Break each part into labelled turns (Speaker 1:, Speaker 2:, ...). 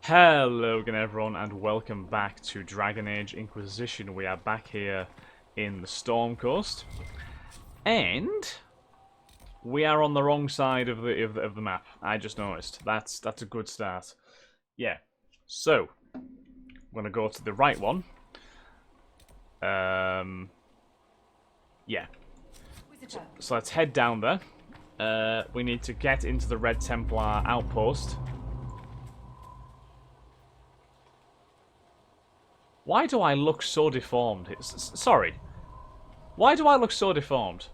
Speaker 1: Hello again everyone and welcome back to Dragon Age Inquisition. We are back here in the Storm Coast and we are on the wrong side of the map. I just noticed. That's a good start. Yeah. So I'm gonna go to the right one. Yeah. So let's head down there. We need to get into the Red Templar outpost. Why do I look so deformed? Sorry. Why do I look so deformed?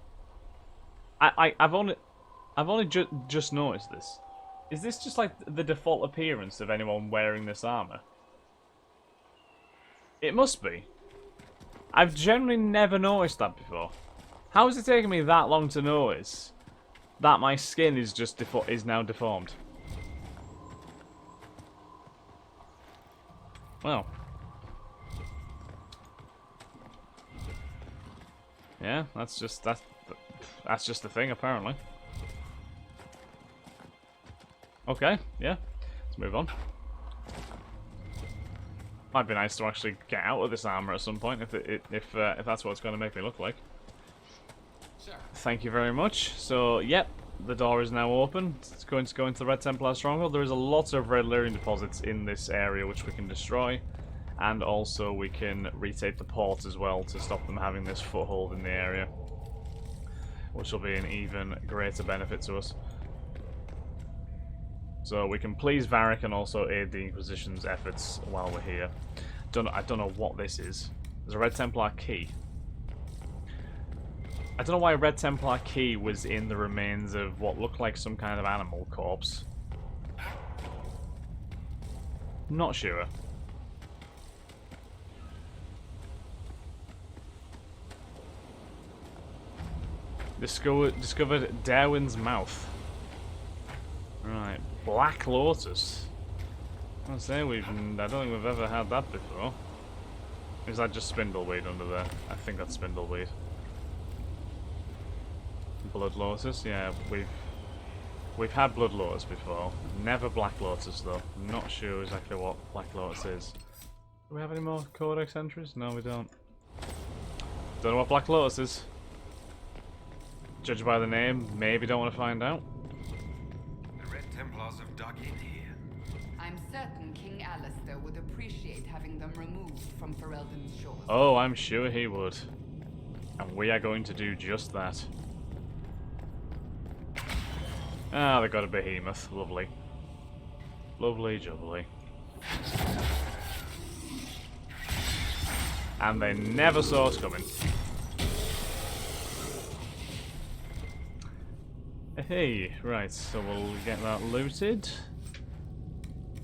Speaker 1: I've only just noticed this. Is this just like the default appearance of anyone wearing this armor? It must be. I've generally never noticed that before. How is it taking me that long to notice that my skin is just now deformed? Well. Yeah, that's just the thing apparently. Okay, yeah, let's move on. Might be nice to actually get out of this armor at some point if that's what it's going to make me look like. Sure. Thank you very much. So, yep, the door is now open. It's going to go into the Red Templar stronghold. There is a lot of red Lyrium deposits in this area which we can destroy. And also we can retake the port as well to stop them having this foothold in the area. Which will be an even greater benefit to us. So we can please Varric and also aid the Inquisition's efforts while we're here. I don't know what this is. There's a Red Templar key. I don't know why a Red Templar key was in the remains of what looked like some kind of animal corpse. Not sure. Discovered Daerwin's mouth. Right, Black Lotus. I say I don't think we've ever had that before. Is that just spindleweed under there? I think that's spindleweed. Blood Lotus, yeah, we've had Blood Lotus before. Never Black Lotus though. I'm not sure exactly what Black Lotus is. Do we have any more Codex entries? No, we don't. Don't know what Black Lotus is. Judged by the name, maybe don't want to find out.
Speaker 2: The Red Templars have dug in here.
Speaker 3: I'm certain King Alistair would appreciate having them removed from Ferelden's shores.
Speaker 1: Oh, I'm sure he would. And we are going to do just that. Ah, they got a behemoth. Lovely. Lovely jubbly. And they never saw us coming. Hey, right, so we'll get that looted.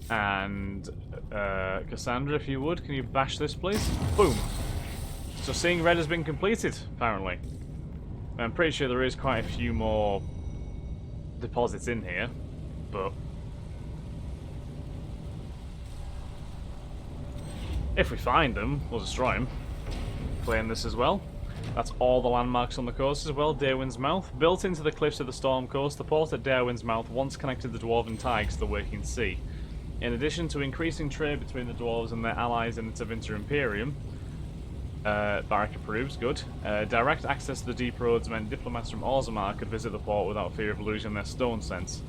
Speaker 1: And, Cassandra, if you would, can you bash this, please? Boom! So seeing red has been completed, apparently. I'm pretty sure there is quite a few more deposits in here, but if we find them, we'll destroy them. Claim this as well. That's all the landmarks on the coast as well. Daerwin's Mouth. Built into the cliffs of the Storm Coast, the port at Daerwin's Mouth once connected the Dwarven Tigers to the working sea. In addition to increasing trade between the Dwarves and their allies in the Tevinter Emporium, Varric approves, good. Direct access to the deep roads meant diplomats from Orzammar could visit the port without fear of losing their stone sense.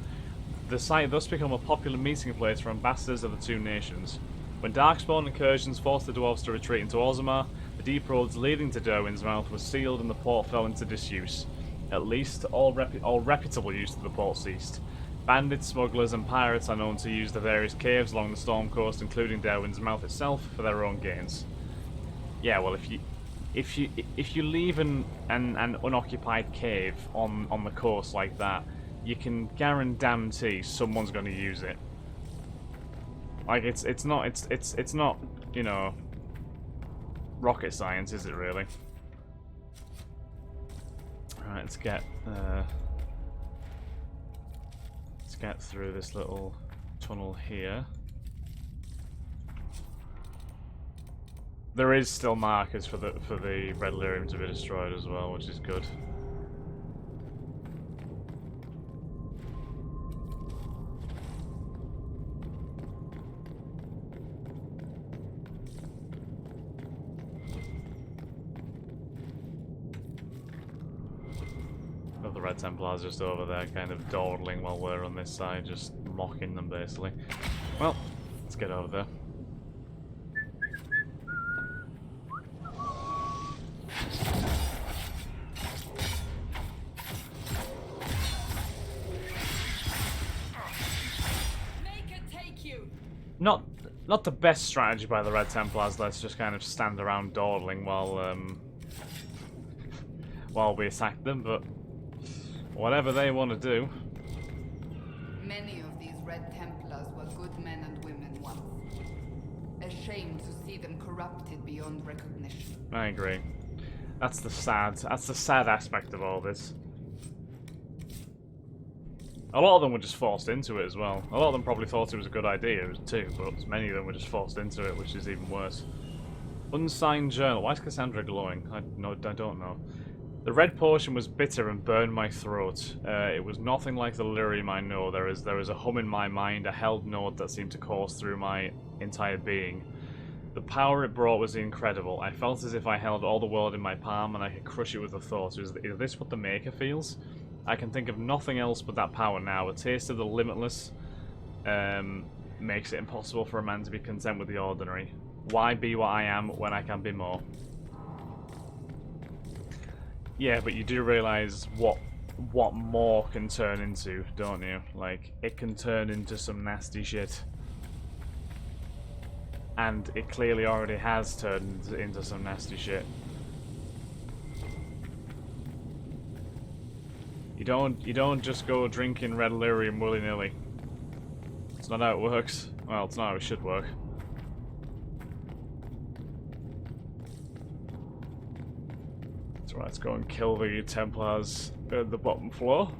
Speaker 1: The site thus became a popular meeting place for ambassadors of the two nations. When Darkspawn incursions forced the Dwarves to retreat into Orzammar, the deep roads leading to Daerwin's Mouth were sealed and the port fell into disuse. At least, all reputable use of the port ceased. Bandits, smugglers, and pirates are known to use the various caves along the Storm Coast, including Daerwin's Mouth itself, for their own gains. Yeah, well, if you leave an unoccupied cave on the coast like that, you can guarantee someone's going to use it. Like it's not, you know, rocket science, is it really? Alright, let's get through this little tunnel here. There is still markers for the red Lyrium to be destroyed as well, which is good. of the Red Templars just over there, kind of dawdling while we're on this side, just mocking them basically. Well, let's get over there.
Speaker 3: Make it take you.
Speaker 1: Not the best strategy by the Red Templars. Let's just kind of stand around dawdling while we attack them, but whatever they want to do.
Speaker 3: Many of these Red Templars were good men and women once. A shame to see them corrupted beyond recognition.
Speaker 1: I agree. That's the sad aspect of all this. A lot of them were just forced into it as well. A lot of them probably thought it was a good idea too, but many of them were just forced into it, which is even worse. Unsigned journal. Why is Cassandra glowing? I don't know. The red potion was bitter and burned my throat. It was nothing like the lyrium I know. There is a hum in my mind, a held note that seemed to course through my entire being. The power it brought was incredible. I felt as if I held all the world in my palm and I could crush it with a thought. Is this what the Maker feels? I can think of nothing else but that power now. A taste of the limitless makes it impossible for a man to be content with the ordinary. Why be what I am when I can be more? Yeah, but you do realise what more can turn into, don't you? Like, it can turn into some nasty shit. And it clearly already has turned into some nasty shit. You don't just go drinking red lyrium willy-nilly. It's not how it works. Well, it's not how it should work. So let's go and kill the Templars at the bottom floor.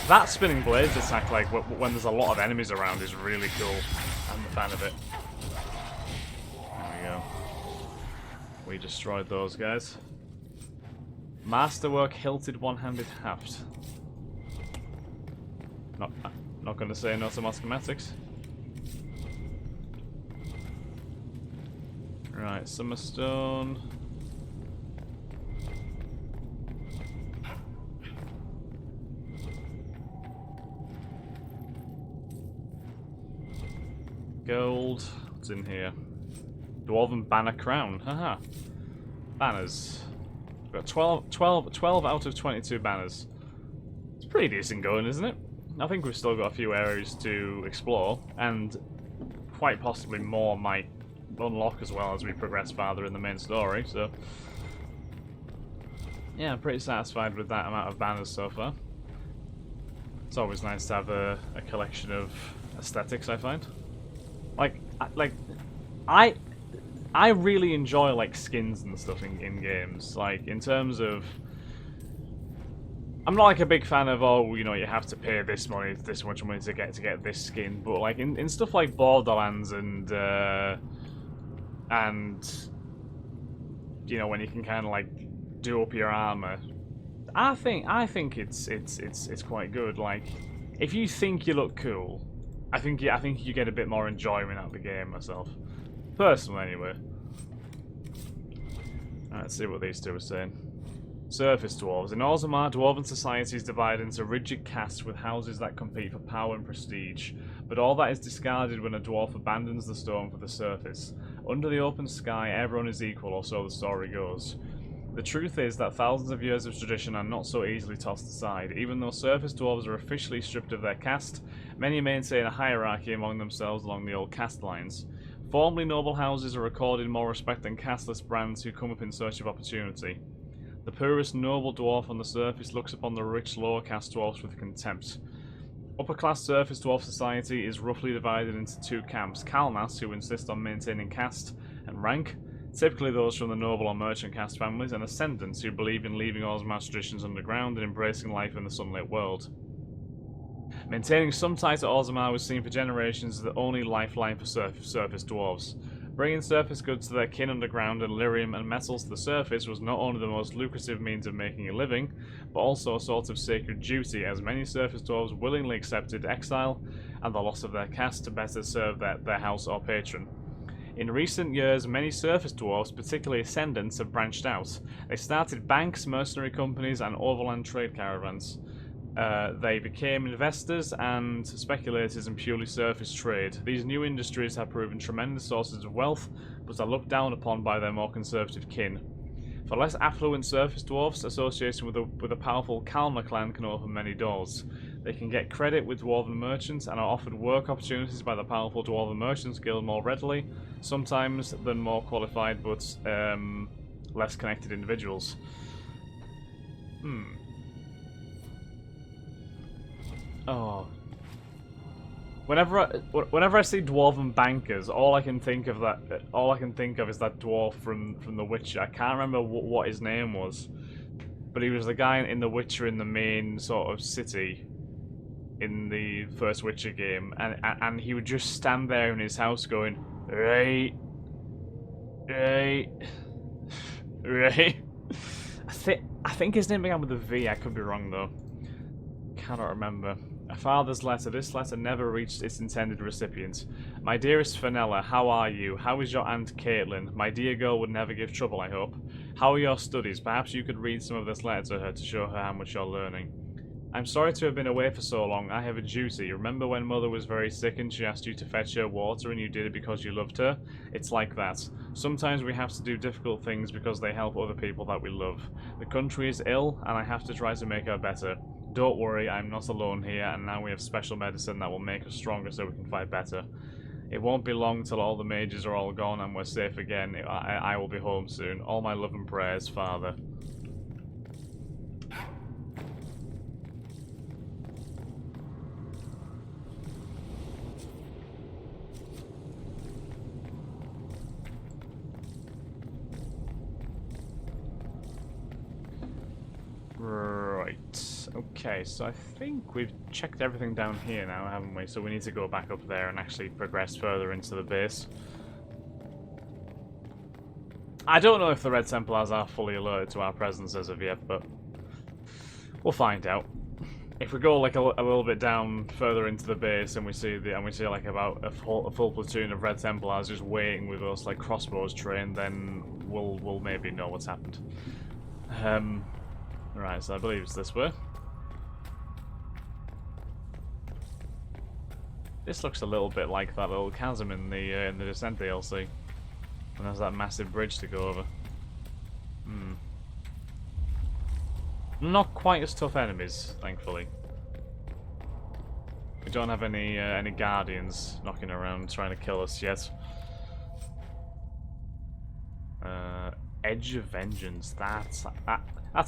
Speaker 1: That spinning blades attack, like when there's a lot of enemies around, is really cool. I'm a fan of it. There we go. We destroyed those guys. Masterwork hilted one-handed haft. Not going to say no to my schematics. Right, Summerstone. Gold. What's in here? Dwarven Banner Crown. Haha. Banners. We've got 12 out of 22 banners. It's pretty decent going, isn't it? I think we've still got a few areas to explore, and quite possibly more might unlock as well as we progress farther in the main story, so... yeah, I'm pretty satisfied with that amount of banners so far. It's always nice to have a collection of aesthetics, I find. I really enjoy like skins and stuff in games. Like in terms of, I'm not like a big fan of you know you have to pay this much money to get this skin. But like in stuff like Borderlands and you know when you can kind of like do up your armor, I think it's quite good. Like if you think you look cool, I think you get a bit more enjoyment out of the game myself. Personally, anyway. Let's see what these two are saying. Surface dwarves. In Orzammar, dwarven society is divided into rigid castes with houses that compete for power and prestige. But all that is discarded when a dwarf abandons the stone for the surface. Under the open sky, everyone is equal, or so the story goes. The truth is that thousands of years of tradition are not so easily tossed aside. Even though surface dwarves are officially stripped of their caste, many maintain a hierarchy among themselves along the old caste lines. Formerly noble houses are accorded more respect than casteless brands who come up in search of opportunity. The poorest noble dwarf on the surface looks upon the rich lower caste dwarfs with contempt. Upper class surface dwarf society is roughly divided into two camps: Kalnas, who insist on maintaining caste and rank, typically those from the noble or merchant caste families, and Ascendants, who believe in leaving Orzammar traditions underground and embracing life in the sunlit world. Maintaining some tie to Orzammar was seen for generations as the only lifeline for surface dwarves. Bringing surface goods to their kin underground and lyrium and metals to the surface was not only the most lucrative means of making a living, but also a sort of sacred duty, as many surface dwarves willingly accepted exile and the loss of their caste to better serve their house or patron. In recent years, many surface dwarves, particularly ascendants, have branched out. They started banks, mercenary companies, and overland trade caravans. They became investors and speculators in purely surface trade. These new industries have proven tremendous sources of wealth, but are looked down upon by their more conservative kin. For less affluent surface dwarfs, association with a powerful Kalmar clan can open many doors. They can get credit with dwarven merchants and are offered work opportunities by the powerful dwarven merchants guild more readily, sometimes than more qualified but less connected individuals. Oh. Whenever I see dwarven bankers, all I can think of is that dwarf from The Witcher. I can't remember what his name was, but he was the guy in The Witcher in the main sort of city in the first Witcher game, and he would just stand there in his house going, right. I think his name began with a V. I could be wrong though. Cannot remember. A father's letter. This letter never reached its intended recipient. My dearest Fenella, how are you? How is your Aunt Caitlin? My dear girl would never give trouble, I hope. How are your studies? Perhaps you could read some of this letter to her to show her how much you're learning. I'm sorry to have been away for so long. I have a duty. Remember when Mother was very sick and she asked you to fetch her water and you did it because you loved her? It's like that. Sometimes we have to do difficult things because they help other people that we love. The country is ill and I have to try to make her better. Don't worry, I'm not alone here, and now we have special medicine that will make us stronger so we can fight better. It won't be long till all the mages are all gone and we're safe again. I will be home soon. All my love and prayers, Father. Right. Okay, so I think we've checked everything down here now, haven't we? So we need to go back up there and actually progress further into the base. I don't know if the Red Templars are fully alerted to our presence as of yet, but we'll find out. If we go like a little bit down further into the base and we see like about a full platoon of Red Templars just waiting with us, like crossbows trained, then we'll maybe know what's happened. Right, so I believe it's this way. This looks a little bit like that little chasm in the Descent DLC. And there's that massive bridge to go over. Not quite as tough enemies, thankfully. We don't have any guardians knocking around trying to kill us yet. Edge of Vengeance. That's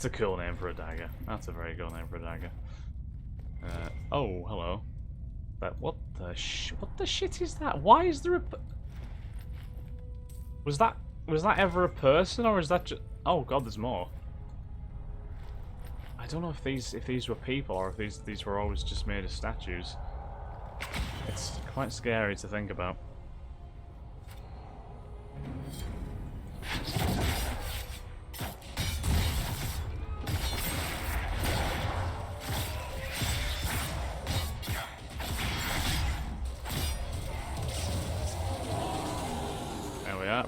Speaker 1: a cool name for a dagger. That's a very cool name for a dagger. Oh, hello. What the shit is that? Why is there a... Was that ever a person, or is that just... Oh god, there's more. I don't know if these were people, or if these were always just made of statues. It's quite scary to think about.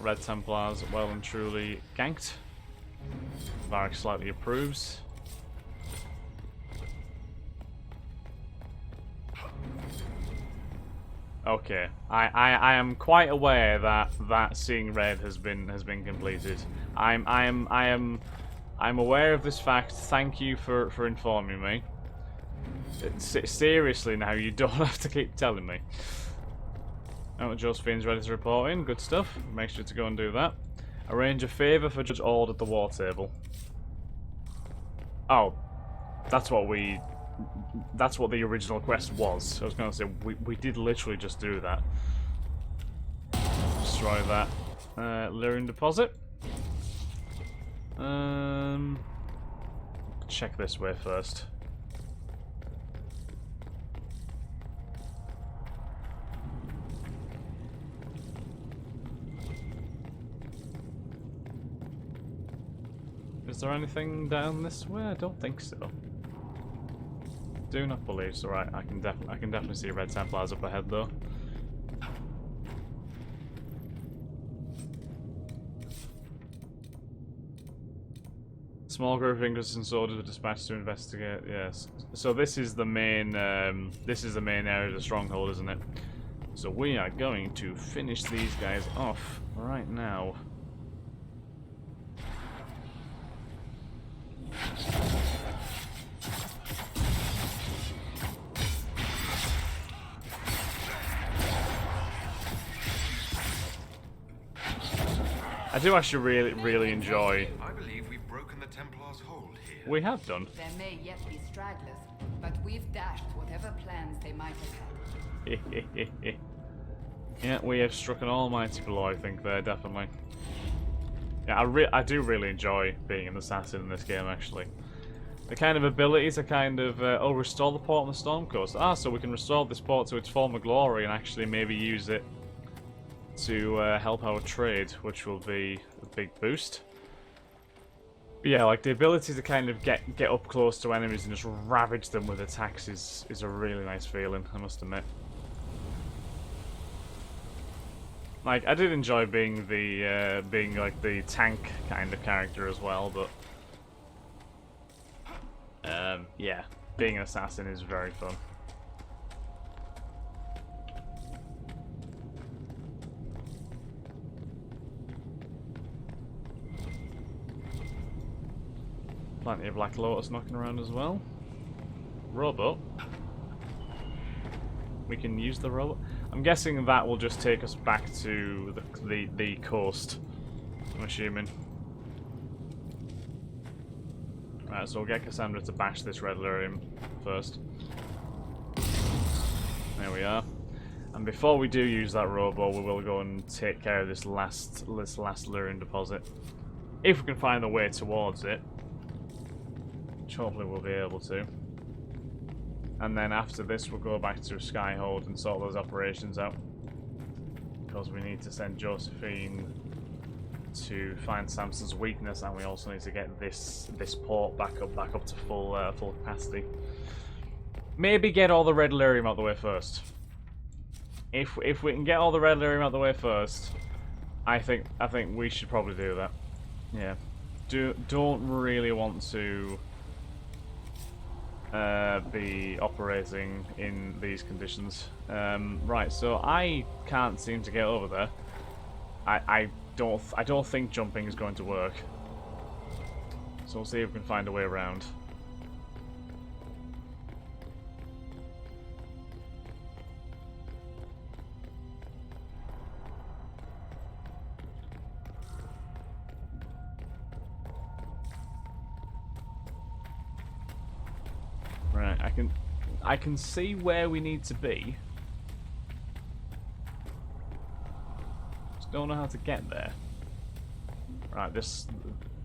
Speaker 1: Red Templars well and truly ganked. Varric slightly approves. Okay, I am quite aware that seeing red has been completed. I'm aware of this fact. Thank you for informing me. Seriously, now you don't have to keep telling me. Oh, Josephine's ready to report in. Good stuff. Make sure to go and do that. Arrange a favour for Judge Ord at the war table. Oh, that's what the original quest was. I was going to say, we did literally just do that. Destroy that. Lyrium deposit. Check this way first. Is there anything down this way? I don't think so. Do not believe so. Right, I can definitely see red Templars up ahead though. Small group of Inquisition soldiers were dispatched to investigate. Yes. So this is the main area of the stronghold, isn't it? So we are going to finish these guys off right now. I do actually really enjoy.
Speaker 2: I believe we've broken the Templars' hold here.
Speaker 1: We have done.
Speaker 3: There may yet be stragglers, but we've dashed whatever plans they might have had.
Speaker 1: Yeah, we have struck an almighty blow, I think, there, definitely. Yeah, I do really enjoy being an assassin in this game, actually. The kind of abilities are kind of, oh, restore the port on the Storm Coast. Ah, so we can restore this port to its former glory and actually maybe use it to help our trade, which will be a big boost. But yeah, like the ability to kind of get up close to enemies and just ravage them with attacks is a really nice feeling, I must admit. Like, I did enjoy being the being like the tank kind of character as well, but yeah, being an assassin is very fun. Plenty of Black Lotus knocking around as well. Robot. We can use the robot. I'm guessing that will just take us back to the coast. I'm assuming. Right, so we'll get Cassandra to bash this red Lyrium first. There we are. And before we do use that robot, we will go and take care of this last Lyrium deposit. If we can find a way towards it. Which hopefully we'll be able to. And then after this we'll go back to Skyhold and sort those operations out. Because we need to send Josephine to find Samson's weakness, and we also need to get this port back up to full capacity. Maybe get all the red Lyrium out the way first. If we can get all the red Lyrium out the way first, I think we should probably do that. Yeah. Don't really want to be operating in these conditions. Right, so I can't seem to get over there. I don't think jumping is going to work. So we'll see if we can find a way around. Right, I can see where we need to be. Just don't know how to get there. Right, this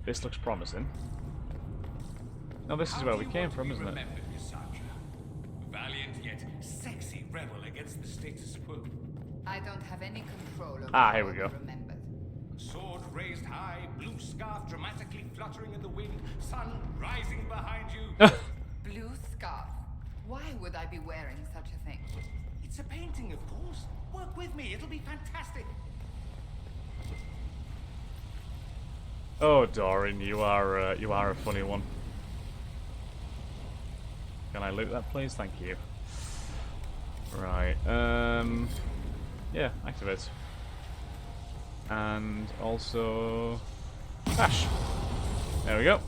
Speaker 1: looks promising. Now this is where we came from, isn't it?
Speaker 4: Valiant yet sexy rebel against the status quo.
Speaker 3: I don't have any control over
Speaker 1: Ah, here we go.
Speaker 3: remembered.
Speaker 4: Sword raised high, blue scarf dramatically fluttering in the wind, sun rising behind you.
Speaker 3: Blue scarf. Why would I be wearing such a thing?
Speaker 4: It's a painting, of course. Work with me, it'll be fantastic.
Speaker 1: Oh, Doran, you are a funny one. Can I loot that, please? Thank you. Right. Yeah, activate. And also bash. There we go.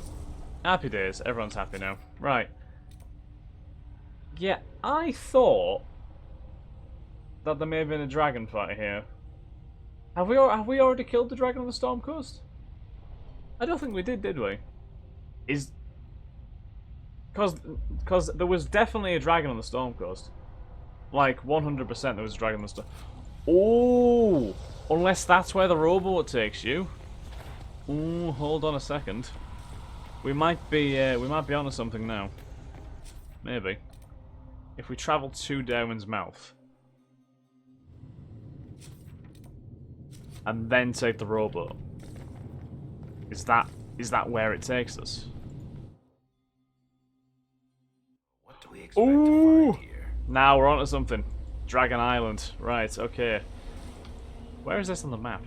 Speaker 1: Happy days. Everyone's happy now. Right. Yeah, I thought that there may have been a dragon fight here. Have we already killed the dragon on the Storm Coast? I don't think we did we? Because there was definitely a dragon on the Storm Coast. Like 100% there was a dragon on the Storm. Oh, unless that's where the rowboat takes you. Ooh, hold on a second. We might be onto something now. Maybe. If we travel to Daerwin's mouth and then take the rowboat, is that is that where it takes us?
Speaker 2: What do we expect to find here?
Speaker 1: Now we're onto something. Dragon Island. Right, okay. Where is this on the map?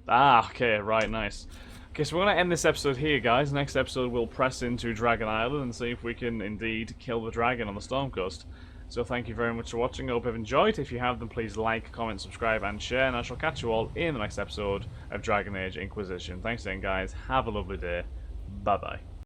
Speaker 1: Ah, okay, right, nice. Okay, so we're going to end this episode here, guys. Next episode, we'll press into Dragon Island and see if we can indeed kill the dragon on the Storm Coast. So thank you very much for watching. I hope you've enjoyed. If you have, then please like, comment, subscribe, and share. And I shall catch you all in the next episode of Dragon Age Inquisition. Thanks again, guys. Have a lovely day. Bye-bye.